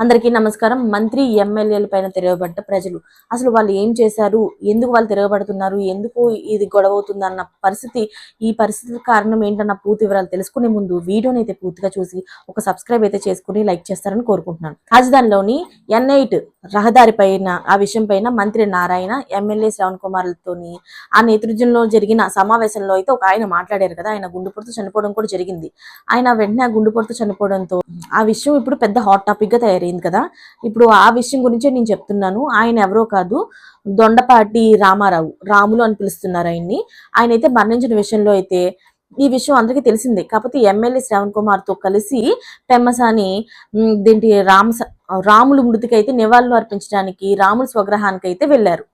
అందరికీ నమస్కారం. మంత్రి ఎమ్మెల్యేల పైన తిరగబడ్డ ప్రజలు అసలు వాళ్ళు ఏం చేశారు, ఎందుకు వాళ్ళు తిరగబడుతున్నారు, ఎందుకు ఇది గొడవ అవుతుందన్న ఈ పరిస్థితికి కారణం ఏంటన్న పూర్తి వివరాలు తెలుసుకునే ముందు వీడియోని అయితే పూర్తిగా చూసి ఒక సబ్స్క్రైబ్ అయితే చేసుకుని లైక్ చేస్తారని కోరుకుంటున్నాను. రాజధానిలోని N8 రహదారి పైన ఆ విషయం పైన మంత్రి నారాయణ ఎమ్మెల్యే శ్రవణ్ కుమార్లతోని ఆ నేతృత్వంలో జరిగిన సమావేశంలో అయితే ఒక ఆయన మాట్లాడారు కదా. ఆయన గుండెపోటుతో చనిపోవడం కూడా జరిగింది. ఆయన వెంటనే ఆ గుండెపోటుతో చనిపోవడంతో ఆ విషయం ఇప్పుడు పెద్ద హాట్ టాపిక్ గా తయారైంది కదా. ఇప్పుడు ఆ విషయం గురించే నేను చెప్తున్నాను. ఆయన ఎవరో కాదు, దొండపాటి రామారావు, రాములు అని పిలుస్తున్నారు ఆయన్ని. ఆయన అయితే మరణించిన విషయంలో అయితే ఈ విషయం అందరికీ తెలిసిందే. కాకపోతే ఎమ్మెల్యే శ్రవణ్ కుమార్ తో కలిసి పెమ్మసాని దీంటి రాములు మృతికి అయితే నివాళులు అర్పించడానికి రాముల స్వగ్రహానికి అయితే వెళ్ళారు.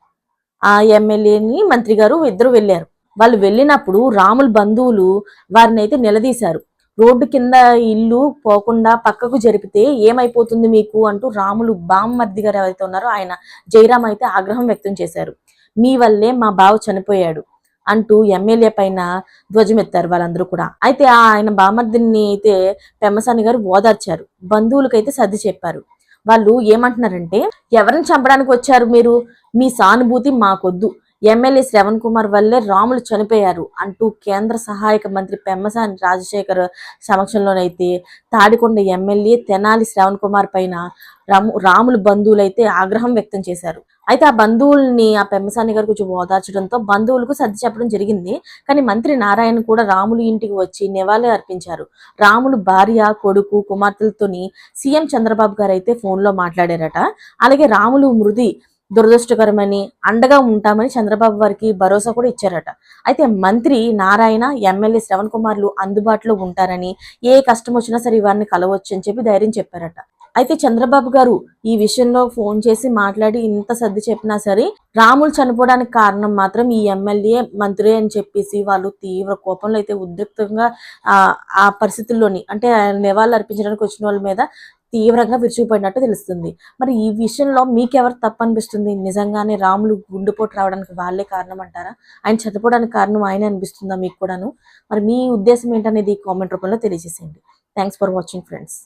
ఆ ఎమ్మెల్యేని మంత్రి గారు ఇద్దరు వెళ్ళారు. వాళ్ళు వెళ్ళినప్పుడు రాముల బంధువులు వారిని అయితే నిలదీశారు. రోడ్డు కింద ఇల్లు పోకుండా పక్కకు జరిపితే ఏమైపోతుంది మీకు అంటూ రాములు బామ్మర్ది గారు ఎవరైతే ఉన్నారో ఆయన జయరాం అయితే ఆగ్రహం వ్యక్తం చేశారు. మీ వల్లే మా బావ చనిపోయాడు అంటూ ఎమ్మెల్యే పైన ధ్వజమెత్తారు వాళ్ళందరూ కూడా. అయితే ఆయన బామర్దిని అయితే పెమ్మసాని గారు ఓదార్చారు. బంధువులకైతే సర్ది చెప్పారు. వాళ్ళు ఏమంటున్నారంటే, ఎవరిని చంపడానికి వచ్చారు మీరు, మీ సానుభూతి మాకొద్దు, ఎమ్మెల్యే శ్రవణ్ కుమార్ వల్లే రాములు చనిపోయారు అంటూ కేంద్ర సహాయక మంత్రి పెమ్మసాని రాజశేఖర్ సమక్షంలోనైతే తాడికొండ ఎమ్మెల్యే తెనాలి శ్రవణ్ కుమార్ పైన రాములు బంధువులైతే ఆగ్రహం వ్యక్తం చేశారు. అయితే ఆ బంధువుల్ని ఆ పెమ్మసాని గారు కొంచెం ఓదార్చడంతో బంధువులకు సర్ది చెప్పడం జరిగింది. కానీ మంత్రి నారాయణ కూడా రాములు ఇంటికి వచ్చి నివాళులు అర్పించారు. రాములు భార్య, కొడుకు, కుమార్తెలతోని సీఎం చంద్రబాబు గారు అయితే ఫోన్లో మాట్లాడారట. అలాగే రాములు మృతి దురదృష్టకరమని, అండగా ఉంటామని చంద్రబాబు వారికి భరోసా కూడా ఇచ్చారట. అయితే మంత్రి నారాయణ, ఎమ్మెల్యే శ్రవణ్ కుమార్లు అందుబాటులో ఉంటారని, ఏ కష్టం వచ్చినా సరే వారిని కలవచ్చు అని చెప్పి ధైర్యం చెప్పారట. అయితే చంద్రబాబు గారు ఈ విషయంలో ఫోన్ చేసి మాట్లాడి ఇంత సర్ది చెప్పినా సరే రాములు చనిపోవడానికి కారణం మాత్రం ఈ ఎమ్మెల్యే, మంత్రి అని చెప్పేసి వాళ్ళు తీవ్ర కోపంలో అయితే ఉద్రిక్తంగా ఆ పరిస్థితుల్లోని అంటే నివాళులు అర్పించడానికి వచ్చిన వాళ్ళ మీద తీవ్రంగా విరుచుకుపడినట్టు తెలుస్తుంది. మరి ఈ విషయంలో మీకెవరు తప్పు అనిపిస్తుంది? నిజంగానే రాములు గుండెపోటు రావడానికి వాళ్ళే కారణం అంటారా? ఆయన చనిపోవడానికి కారణం ఆయనే అనిపిస్తుందా మీకు కూడాను? మరి మీ ఉద్దేశం ఏంటనేది కామెంట్ రూపంలో తెలియజేసేయండి. Thanks for watching friends.